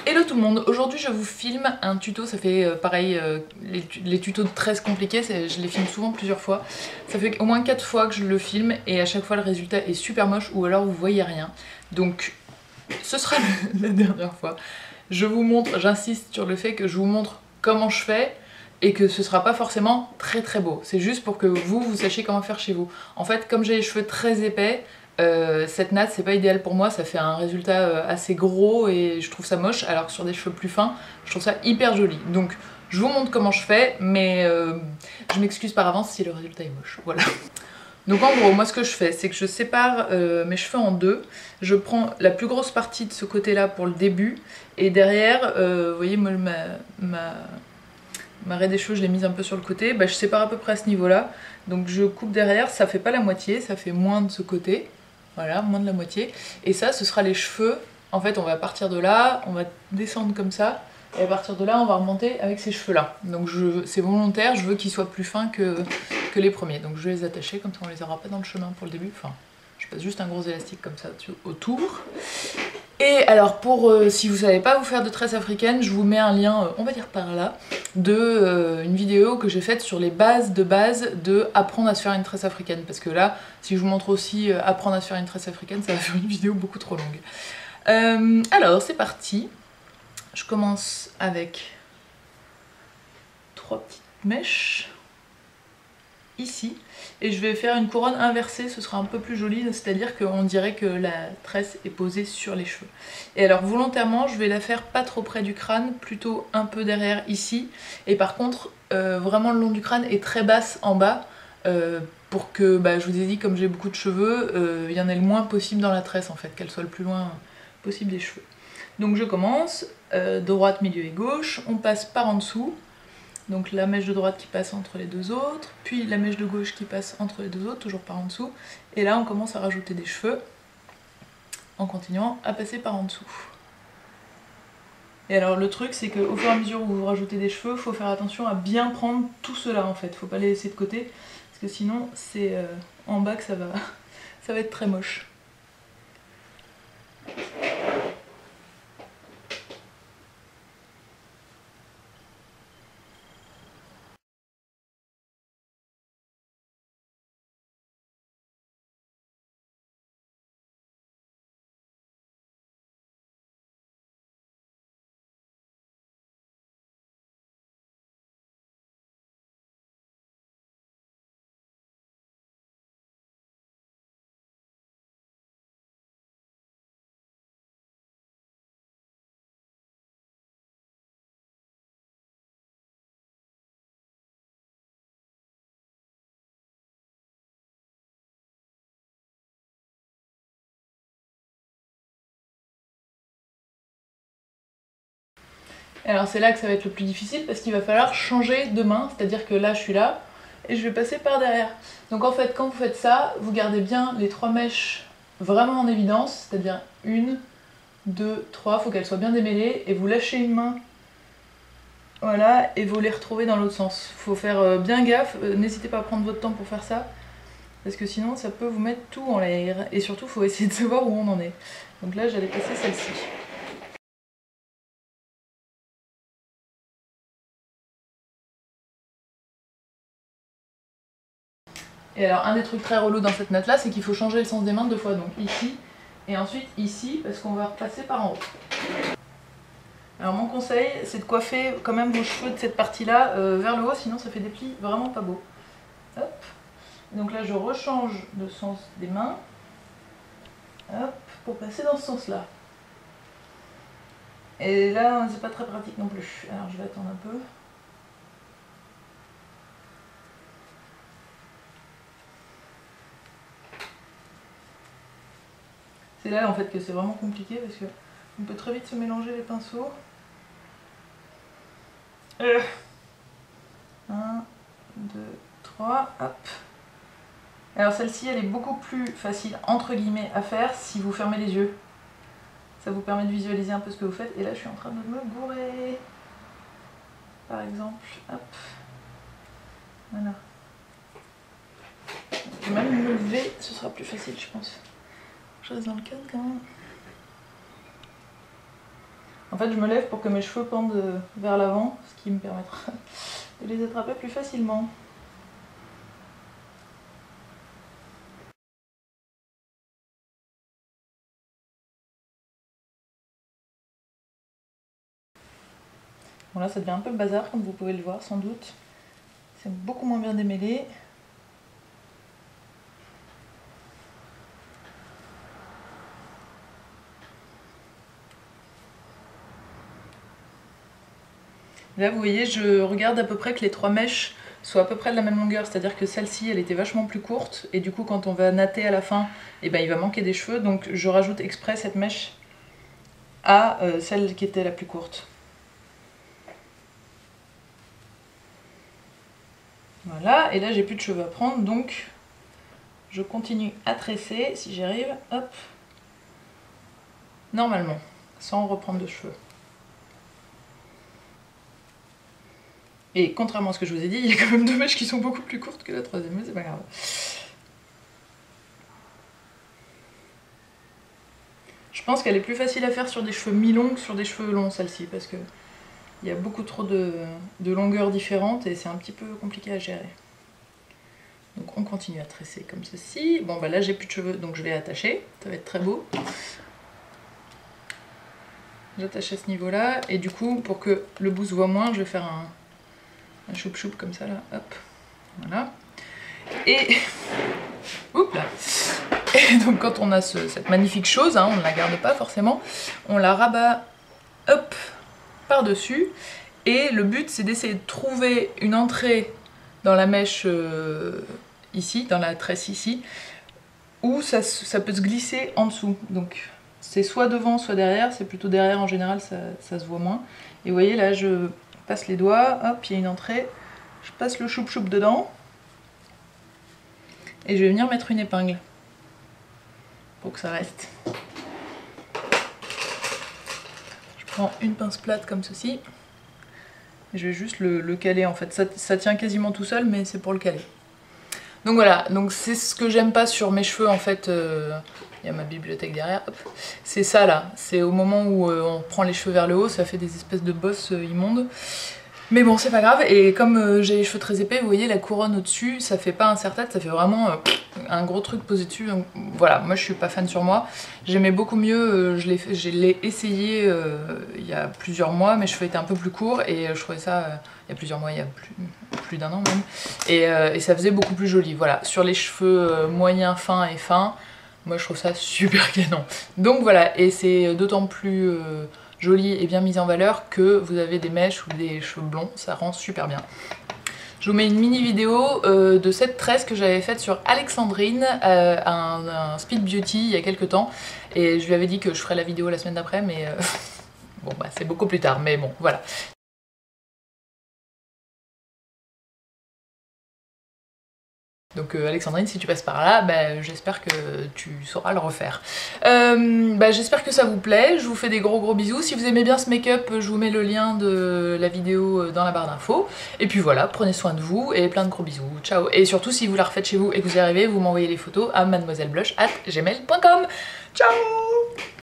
Hello tout le monde, aujourd'hui je vous filme un tuto, ça fait pareil, les tutos de tresses compliqués, je les filme souvent plusieurs fois. Ça fait au moins 4 fois que je le filme et à chaque fois le résultat est super moche ou alors vous voyez rien. Donc ce sera la dernière fois. Je vous montre, j'insiste sur le fait que je vous montre comment je fais et que ce sera pas forcément très beau. C'est juste pour que vous sachiez comment faire chez vous. En fait, comme j'ai les cheveux très épais, cette natte c'est pas idéal pour moi, ça fait un résultat assez gros et je trouve ça moche, alors que sur des cheveux plus fins, je trouve ça hyper joli. Donc je vous montre comment je fais, mais je m'excuse par avance si le résultat est moche. Voilà. Donc en gros, moi ce que je fais, c'est que je sépare mes cheveux en deux. Je prends la plus grosse partie de ce côté-là pour le début, et derrière, vous voyez, moi, ma raie des cheveux, je l'ai mise un peu sur le côté. Bah, je sépare à peu près à ce niveau-là. Donc je coupe derrière, ça fait pas la moitié, ça fait moins de ce côté. Voilà, moins de la moitié. Et ça, ce sera les cheveux. En fait, on va partir de là, on va descendre comme ça. Et à partir de là, on va remonter avec ces cheveux-là. Donc c'est volontaire, je veux qu'ils soient plus fins que les premiers. Donc je vais les attacher, comme ça on les aura pas dans le chemin pour le début. Enfin, je passe juste un gros élastique comme ça autour. Et alors pour, si vous savez pas vous faire de tresses africaines, je vous mets un lien, on va dire par là, de une vidéo que j'ai faite sur les bases de apprendre à se faire une tresse africaine. Parce que là, si je vous montre aussi apprendre à se faire une tresse africaine, ça va faire une vidéo beaucoup trop longue. Alors c'est parti. Je commence avec 3 petites mèches ici, et je vais faire une couronne inversée, ce sera un peu plus joli, c'est-à-dire qu'on dirait que la tresse est posée sur les cheveux. Et alors volontairement, je vais la faire pas trop près du crâne, plutôt un peu derrière ici, et par contre vraiment le long du crâne et très basse en bas, pour que, je vous ai dit, comme j'ai beaucoup de cheveux, il y en ait le moins possible dans la tresse en fait, qu'elle soit le plus loin possible des cheveux. Donc je commence, droite, milieu et gauche, on passe par en dessous. Donc la mèche de droite qui passe entre les deux autres, puis la mèche de gauche qui passe entre les deux autres, toujours par en dessous. Et là on commence à rajouter des cheveux, en continuant à passer par en dessous. Et alors le truc c'est qu'au fur et à mesure où vous rajoutez des cheveux, il faut faire attention à bien prendre tout cela en fait. Faut pas les laisser de côté, parce que sinon c'est en bas que ça va être très moche. Et alors c'est là que ça va être le plus difficile, parce qu'il va falloir changer de main, c'est-à-dire que là je suis là, et je vais passer par derrière. Donc en fait quand vous faites ça, vous gardez bien les 3 mèches vraiment en évidence, c'est-à-dire 1, 2, 3, faut qu'elles soient bien démêlées, et vous lâchez une main, voilà, et vous les retrouvez dans l'autre sens. Faut faire bien gaffe, n'hésitez pas à prendre votre temps pour faire ça, parce que sinon ça peut vous mettre tout en l'air, et surtout faut essayer de savoir où on en est. Donc là j'allais passer celle-ci. Et alors un des trucs très relous dans cette natte là, c'est qu'il faut changer le sens des mains 2 fois, donc ici et ensuite ici, parce qu'on va repasser par en haut. Alors mon conseil, c'est de coiffer quand même vos cheveux de cette partie là vers le haut, sinon ça fait des plis vraiment pas beaux. Hop. Donc là je rechange le sens des mains, hop, pour passer dans ce sens là. Et là c'est pas très pratique non plus, alors je vais attendre un peu. C'est là en fait que c'est vraiment compliqué, parce que on peut très vite se mélanger les pinceaux. 1, 2, 3, hop. Alors celle-ci elle est beaucoup plus facile entre guillemets à faire si vous fermez les yeux. Ça vous permet de visualiser un peu ce que vous faites. Et là je suis en train de me gourer. Par exemple, hop. Voilà. Je vais même me lever, ce sera plus facile je pense. Je reste dans le cadre quand même. En fait je me lève pour que mes cheveux pendent vers l'avant, ce qui me permettra de les attraper plus facilement. Bon là ça devient un peu le bazar comme vous pouvez le voir sans doute. C'est beaucoup moins bien démêlé. Là vous voyez, je regarde à peu près que les 3 mèches soient à peu près de la même longueur, c'est-à-dire que celle-ci elle était vachement plus courte et du coup quand on va natter à la fin, et ben, il va manquer des cheveux, donc je rajoute exprès cette mèche à celle qui était la plus courte. Voilà, et là j'ai plus de cheveux à prendre, donc je continue à tresser si j'y arrive, hop, normalement, sans reprendre de cheveux. Et contrairement à ce que je vous ai dit, il y a quand même 2 mèches qui sont beaucoup plus courtes que la 3e, mais c'est pas grave. Je pense qu'elle est plus facile à faire sur des cheveux mi-longs que sur des cheveux longs, celle-ci, parce que il y a beaucoup trop de longueurs différentes et c'est un petit peu compliqué à gérer. Donc on continue à tresser comme ceci. Bon bah là j'ai plus de cheveux, donc je vais attacher, ça va être très beau. J'attache à ce niveau-là, et du coup, pour que le bout se voit moins, je vais faire un choup-choup comme ça, là, hop, voilà. Et... oups là. Et donc quand on a cette magnifique chose, hein, on ne la garde pas forcément, on la rabat, hop, par-dessus. Et le but, c'est d'essayer de trouver une entrée dans la mèche ici, dans la tresse ici, où ça peut se glisser en dessous. Donc c'est soit devant, soit derrière, c'est plutôt derrière en général, ça se voit moins. Et vous voyez là, je passe les doigts, hop, il y a une entrée, je passe le choup-choup dedans, et je vais venir mettre une épingle, pour que ça reste. Je prends une pince plate comme ceci, et je vais juste le caler en fait, ça tient quasiment tout seul, mais c'est pour le caler. Donc voilà, donc c'est ce que j'aime pas sur mes cheveux en fait, il y a ma bibliothèque derrière, c'est ça là, c'est au moment où on prend les cheveux vers le haut, ça fait des espèces de bosses immondes. Mais bon, c'est pas grave, et comme j'ai les cheveux très épais, vous voyez la couronne au-dessus, ça fait pas un serre-tête, ça fait vraiment un gros truc posé dessus, donc voilà, moi je suis pas fan sur moi. J'aimais beaucoup mieux, je l'ai essayé il y a plusieurs mois, mes cheveux étaient un peu plus courts, et je trouvais ça, il y a plusieurs mois, il y a plus d'un an même, et ça faisait beaucoup plus joli, voilà. Sur les cheveux moyens, fins et fins, moi je trouve ça super canon. Donc voilà, et c'est d'autant plus... joli et bien mise en valeur que vous avez des mèches ou des cheveux blonds, ça rend super bien. Je vous mets une mini vidéo de cette tresse que j'avais faite sur Alexandrine, un Speed Beauty il y a quelques temps, et je lui avais dit que je ferais la vidéo la semaine d'après, mais bon bah c'est beaucoup plus tard, mais bon voilà. Donc Alexandrine, si tu passes par là, bah, j'espère que tu sauras le refaire. Bah, j'espère que ça vous plaît, je vous fais des gros bisous. Si vous aimez bien ce make-up, je vous mets le lien de la vidéo dans la barre d'infos. Et puis voilà, prenez soin de vous et plein de gros bisous. Ciao. Et surtout, si vous la refaites chez vous et que vous y arrivez, vous m'envoyez les photos à mademoiselleblush@gmail.com. Ciao.